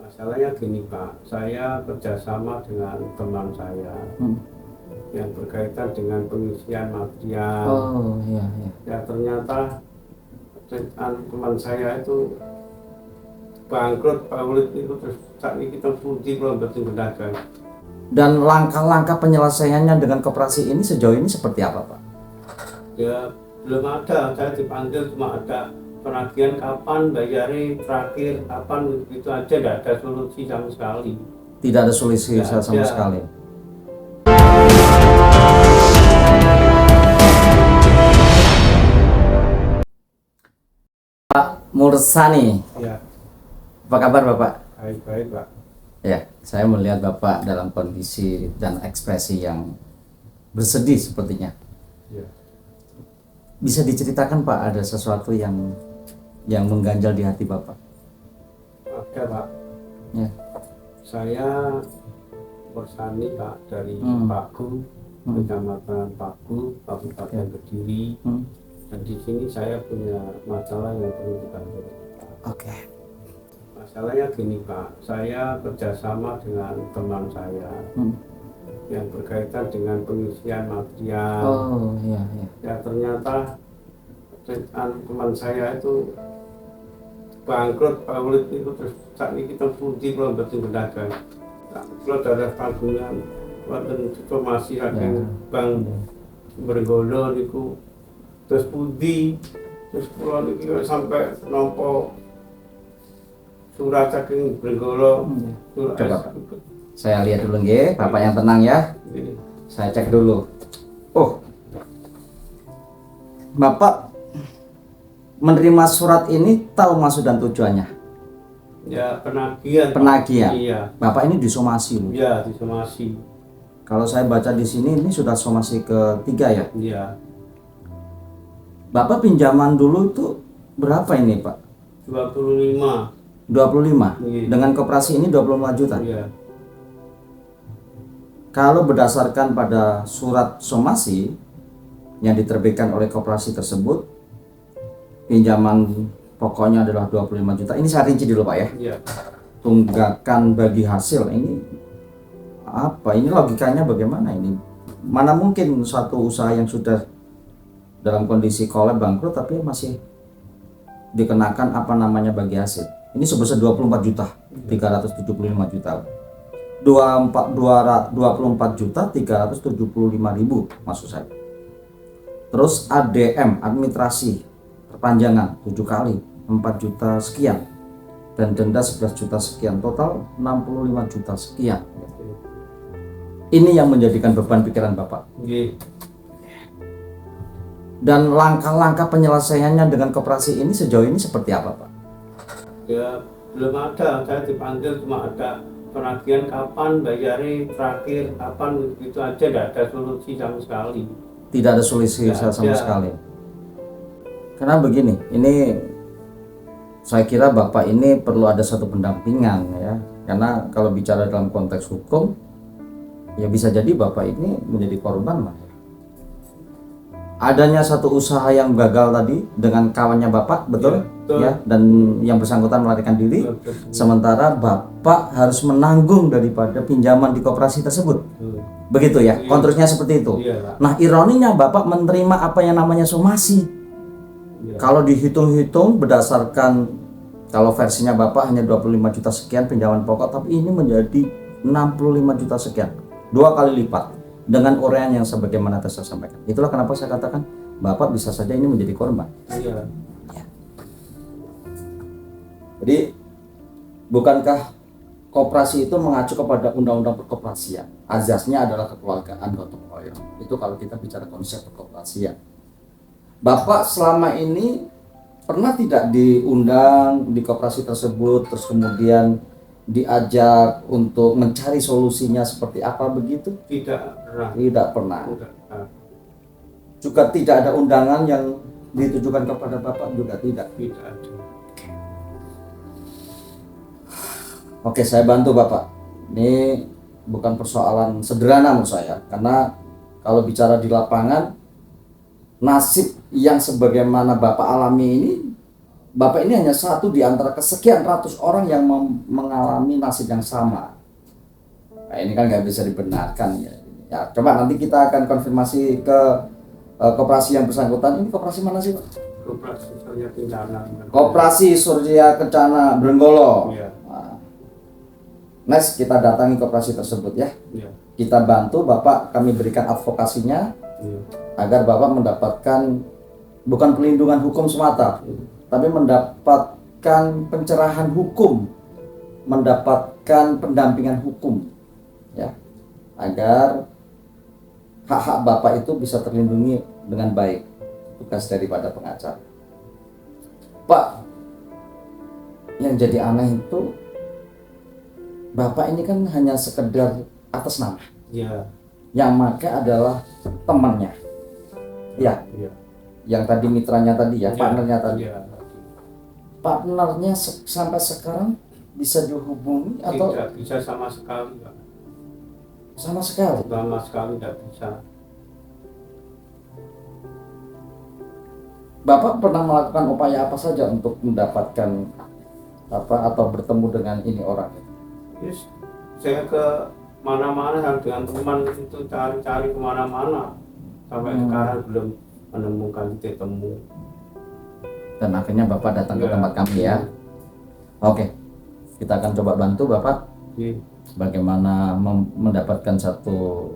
Masalahnya gini Pak, saya kerjasama dengan teman saya yang berkaitan dengan pengisian material. Oh iya, iya. Ya ternyata teman saya itu bangkrut, itu terus saat ini kita putih belum betul pedagang. Dan langkah-langkah penyelesaiannya dengan koperasi ini sejauh ini seperti apa, Pak? Ya belum ada, saya dipanggil cuma ada penagihan kapan, bayari terakhir kapan, itu aja, tidak ada solusi sama sekali. Tidak ada solusi Tidak sama ada. sekali. Mursani, Ya, apa kabar Bapak? baik-baik Pak. Ya, saya melihat Bapak dalam kondisi dan ekspresi yang bersedih sepertinya. Ya. Bisa diceritakan Pak, ada sesuatu yang mengganjal di hati Bapak? Ada Pak. Ya. Saya Mursani Pak, dari Paku, Kecamatan Paku, Kabupaten Kediri. Dan di sini saya punya masalah yang perlu dibantu. Oke. Masalahnya gini Pak, saya kerjasama dengan teman saya yang berkaitan dengan pengisian material. Oh iya, iya. Ya ternyata teman saya itu bangkrut, itu terus saat ini kita putih belum betul pedagang. Kalau ada tanggungan, wonten informasi saking Bank Bergolo niku terus putih, terus pulau niki sampai nompo surat saking Bergolo. Coba Pak, saya lihat dulu nggih, Bapak yang tenang ya. Saya cek dulu. Oh, Bapak menerima surat ini tahu maksud dan tujuannya? Ya penagihan. Penagihan. Iya. Bapak ini disomasi loh. Iya, disomasi. Kalau saya baca di sini ini sudah somasi ketiga ya. Iya. Bapak pinjaman dulu itu berapa ini Pak? 25. 25. Iya. Dengan koperasi ini 25 juta. Iya. Kalau berdasarkan pada surat somasi yang diterbitkan oleh koperasi tersebut, pinjaman pokoknya adalah 25 juta. Ini saya rinci dulu Pak ya. Iya. Tunggakan bagi hasil ini apa? Ini logikanya bagaimana ini? Mana mungkin suatu usaha yang sudah dalam kondisi kolab bangkrut tapi masih dikenakan apa namanya bagi hasil? Ini sebesar 24 juta, 375 juta. 24 juta 375 ribu maksud saya. Terus ADM, administrasi perpanjangan 7 kali 4 juta sekian, dan denda 11 juta sekian, total 65 juta sekian. Ini yang menjadikan beban pikiran Bapak. Iya. Dan langkah-langkah penyelesaiannya dengan koperasi ini sejauh ini seperti apa Pak? Ya belum ada, saya dipanggil cuma ada penagihan kapan, bayari terakhir kapan, itu aja, tidak ada solusi sama sekali. Tidak ada solusi sama sekali. Karena begini, ini saya kira Bapak ini perlu ada satu pendampingan ya. Karena kalau bicara dalam konteks hukum, ya bisa jadi Bapak ini menjadi korban lah. Adanya satu usaha yang gagal tadi dengan kawannya Bapak, betul? Ya, dan yang bersangkutan melarikan diri, sementara Bapak harus menanggung daripada pinjaman di koperasi tersebut. Begitu ya, konteksnya seperti itu. Nah, ironinya Bapak menerima apa yang namanya somasi. Kalau dihitung-hitung berdasarkan, kalau versinya Bapak hanya 25 juta sekian pinjaman pokok, tapi ini menjadi 65 juta sekian, 2 kali lipat dengan uraian yang sebagaimana saya sampaikan. Itulah kenapa saya katakan Bapak bisa saja ini menjadi korban. Iya. Ya. Jadi bukankah koperasi itu mengacu kepada undang-undang perkoperasian? Azasnya adalah kekeluargaan gotong royong. Itu kalau kita bicara konsep perkoperasian. Bapak selama ini pernah tidak diundang di koperasi tersebut, terus kemudian diajak untuk mencari solusinya seperti apa begitu? Tidak pernah. Tidak pernah. Tidak. Juga tidak ada undangan yang ditujukan kepada Bapak juga tidak. Tidak ada. Oke, saya bantu Bapak. Ini bukan persoalan sederhana menurut saya, karena kalau bicara di lapangan, nasib yang sebagaimana Bapak alami ini Bapak ini hanya satu di antara kesekian ratus orang yang mengalami nasib yang sama. Nah, ini kan nggak bisa dibenarkan ya. Ya, coba nanti kita akan konfirmasi ke koperasi yang bersangkutan. Ini koperasi mana sih, Pak? Koperasi Surya Kencana. Koperasi Surya Kencana Brenggolo. Iya. Nah, next kita datangi koperasi tersebut ya. Iya. Kita bantu Bapak, kami berikan advokasinya Iya. agar Bapak mendapatkan bukan pelindungan hukum semata, tapi mendapatkan pencerahan hukum, mendapatkan pendampingan hukum, ya, agar hak-hak Bapak itu bisa terlindungi dengan baik. Tugas daripada pengacara. Pak, yang jadi aneh itu Bapak ini kan hanya sekedar atas nama. Iya. Yang make adalah temannya, ya, Iya. yang tadi mitranya tadi ya, Iya. partnernya tadi. Iya. Partnernya sampai sekarang bisa dihubungi atau Tidak bisa sama sekali, Pak. sama sekali? Sama sekali tidak bisa. Bapak pernah melakukan upaya apa saja untuk mendapatkan apa atau bertemu dengan ini orang? Yes. Saya ke mana-mana dengan teman itu cari-cari kemana-mana sampai sekarang belum menemukan titik temu. Dan akhirnya Bapak datang ke Ya. tempat kami ya. Oke, kita akan coba bantu Bapak Iya. bagaimana mendapatkan satu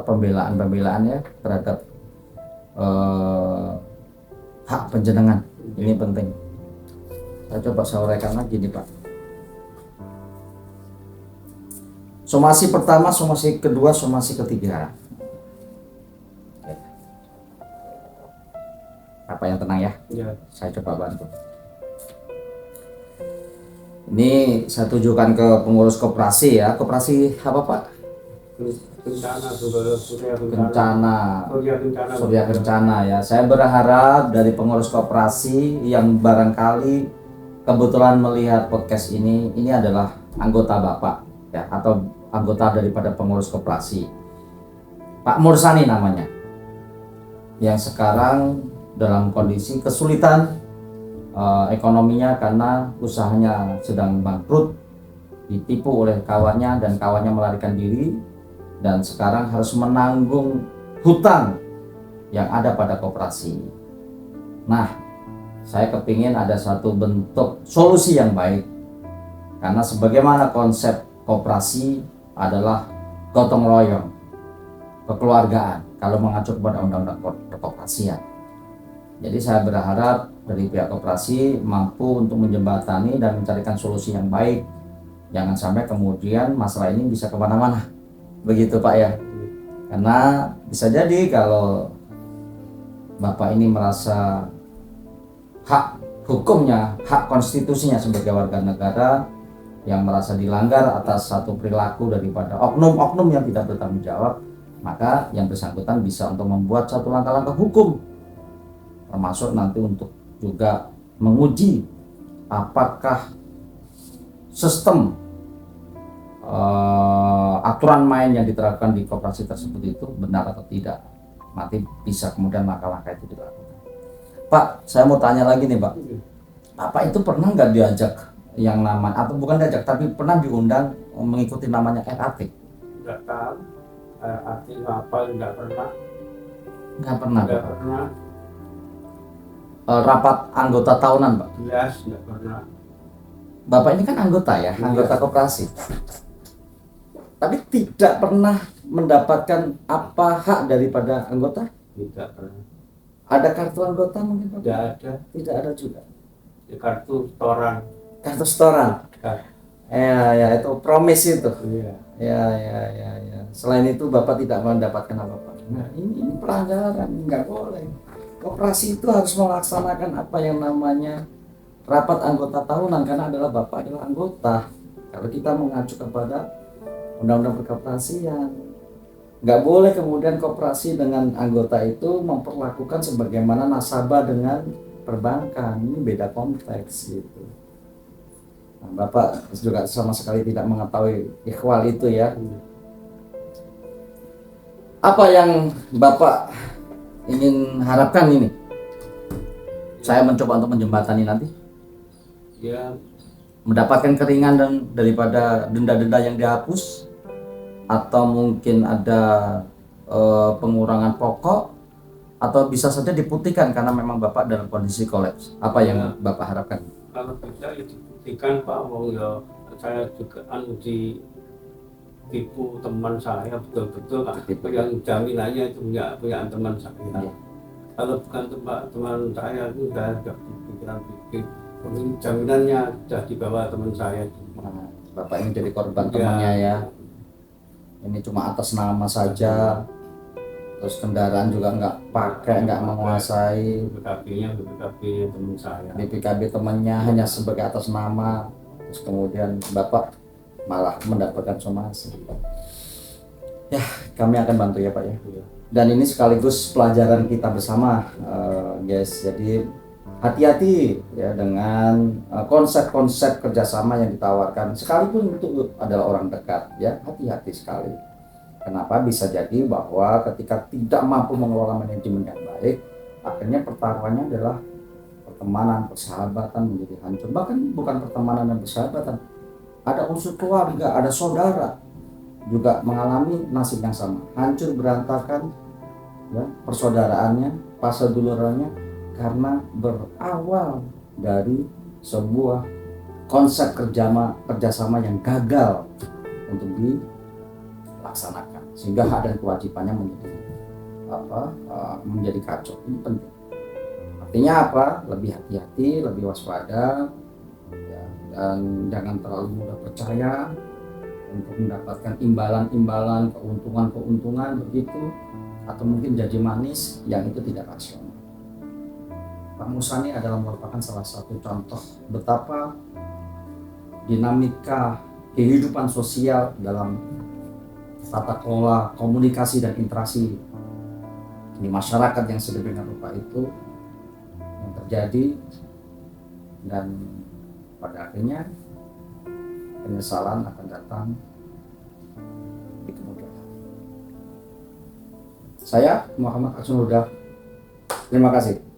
pembelaan ya terhadap hak penjenengan. Ini penting. Saya coba sampaikan lagi nih Pak. Somasi pertama, somasi kedua, somasi ketiga. Oke. Apa yang tenang ya? Iya. Saya coba bantu. Ini saya tujukan ke pengurus koperasi ya. Koperasi apa Pak? Kencana, Surya Kencana. Surya Kencana. Surya Kencana ya. Saya berharap dari pengurus koperasi yang barangkali kebetulan melihat podcast ini adalah anggota Bapak ya, atau anggota daripada pengurus koperasi. Pak Mursani namanya. Yang sekarang dalam kondisi kesulitan ekonominya karena usahanya sedang bangkrut, ditipu oleh kawannya dan kawannya melarikan diri, dan sekarang harus menanggung hutang yang ada pada koperasi. Nah, saya kepingin ada satu bentuk solusi yang baik, karena sebagaimana konsep koperasi adalah gotong royong, kekeluargaan kalau mengacu kepada undang-undang perkoperasian. Jadi saya berharap dari pihak koperasi mampu untuk menjembatani dan mencarikan solusi yang baik. Jangan sampai kemudian masalah ini bisa kemana-mana. Begitu Pak ya. Karena bisa jadi kalau Bapak ini merasa hak hukumnya, hak konstitusinya sebagai warga negara yang merasa dilanggar atas satu perilaku daripada oknum-oknum yang tidak bertanggung jawab, maka yang bersangkutan bisa untuk membuat satu langkah-langkah hukum, termasuk nanti untuk juga menguji apakah sistem aturan main yang diterapkan di koperasi tersebut itu benar atau tidak. Nanti bisa kemudian langkah-langkah itu dilakukan. Pak, saya mau tanya lagi nih Pak. Bapak itu pernah nggak diajak yang namanya, atau bukan diajak, tapi pernah diundang mengikuti namanya RAT? Nggak tahu. Artinya apa? Nggak pernah. Nggak pernah. Nggak Pak. pernah. Rapat anggota tahunan Pak? Jelas nggak pernah. Bapak ini kan anggota ya, anggota koperasi. Tapi tidak pernah mendapatkan apa hak daripada anggota? Tidak pernah. Ada kartu anggota mungkin Pak? Tidak ada. Tidak ada juga. Kartu setoran. Kartu setoran. Ya itu promise itu. Iya. Ya. Selain itu Bapak tidak mendapatkan apa-apa. Nah, ini pelanggaran, nggak boleh. Koperasi itu harus melaksanakan apa yang namanya rapat anggota tahunan, karena Bapak adalah anggota. Kalau kita mengacu kepada undang-undang perkoperasian, nggak boleh kemudian koperasi dengan anggota itu memperlakukan sebagaimana nasabah dengan perbankan. Ini beda konteks gitu. Nah, Bapak juga sama sekali tidak mengetahui ikhwal itu ya. Apa yang Bapak ingin harapkan ini saya mencoba untuk menjembatani nanti? Ya, Mendapatkan keringan dan daripada denda-denda yang dihapus, atau mungkin ada pengurangan pokok, atau bisa saja diputihkan karena memang Bapak dalam kondisi kolaps. Apa yang Bapak harapkan? kalau bisa ya dibuktikan Pak, wong ya saya juga ditipu teman saya betul-betul Pak. Yang jaminannya itu punya teman saya. Iya. Kalau bukan teman saya itu saya tidak pikir ini jaminannya sudah dibawa teman saya. Nah, Bapak ini jadi korban temannya ya. Ini cuma atas nama saja, terus kendaraan juga nggak pakai, nggak menguasai. BPKB-nya teman saya. BPKB temannya hanya sebagai atas nama, terus kemudian Bapak malah mendapatkan somasi. Ya, kami akan bantu ya Pak ya. Dan ini sekaligus pelajaran kita bersama, guys. Jadi hati-hati ya dengan konsep-konsep kerjasama yang ditawarkan, sekalipun itu adalah orang dekat ya, hati-hati sekali. Kenapa? Bisa jadi bahwa ketika tidak mampu mengelola manajemen yang baik, akhirnya pertaruhannya adalah pertemanan, persahabatan menjadi hancur. Bahkan bukan pertemanan dan persahabatan, ada unsur keluarga, ada saudara juga mengalami nasib yang sama, hancur berantakan ya, persaudaraannya, pasedulurannya, karena berawal dari sebuah konsep kerjasama yang gagal untuk dilaksanakan, sehingga hak dan kewajibannya menjadi kacau. Ini penting. Artinya apa? Lebih hati-hati, lebih waspada ya, dan jangan terlalu mudah percaya untuk mendapatkan imbalan-imbalan, keuntungan-keuntungan begitu, atau mungkin janji manis yang itu tidak rasional. Pak Musani adalah merupakan salah satu contoh betapa dinamika kehidupan sosial dalam tata kelola komunikasi dan interaksi di masyarakat yang sedemikian rupa itu yang terjadi, dan pada akhirnya penyesalan akan datang di kemudian hari. Saya Muhammad Aksun Huda, terima kasih.